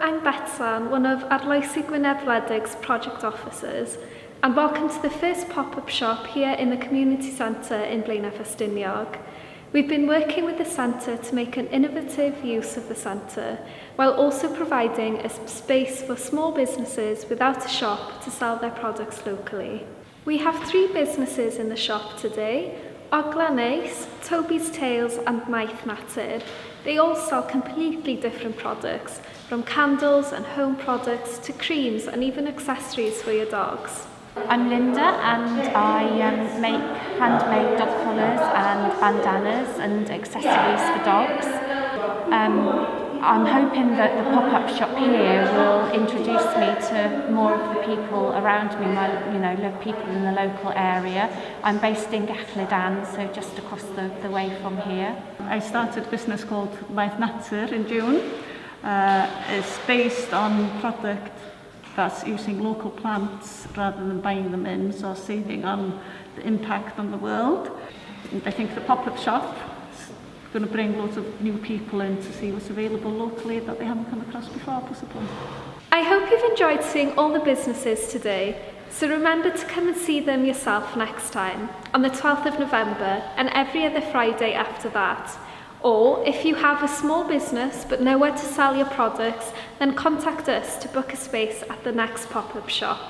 I'm Betsan, one of Arloesi Gwynedd Wledig's project officers, and welcome to the first pop-up shop here in the community centre in Blaenau Ffestiniog. We've been working with the centre to make an innovative use of the centre, while also providing a space for small businesses without a shop to sell their products locally. We have 3 businesses in the shop today: Arloesi, Toby's Tales and Lifemata. They all sell completely different products, from candles and home products to creams and even accessories for your dogs. I'm Linda and I make handmade dog collars and bandanas and accessories for dogs. I'm hoping that the pop-up shop here will introduce me to more of the people around me, people in the local area. I'm based in Gofodau, so just across the way from here. I started a business called Lifemata in June. It's based on product that's using local plants rather than buying them in, so saving on the impact on the world. And I think the pop-up shop is going to bring loads of new people in to see what's available locally that they haven't come across before, possibly. I hope you've enjoyed seeing all the businesses today, so remember to come and see them yourself next time, on the 12th of November and every other Friday after that. Or, if you have a small business but nowhere to sell your products, then contact us to book a space at the next pop-up shop.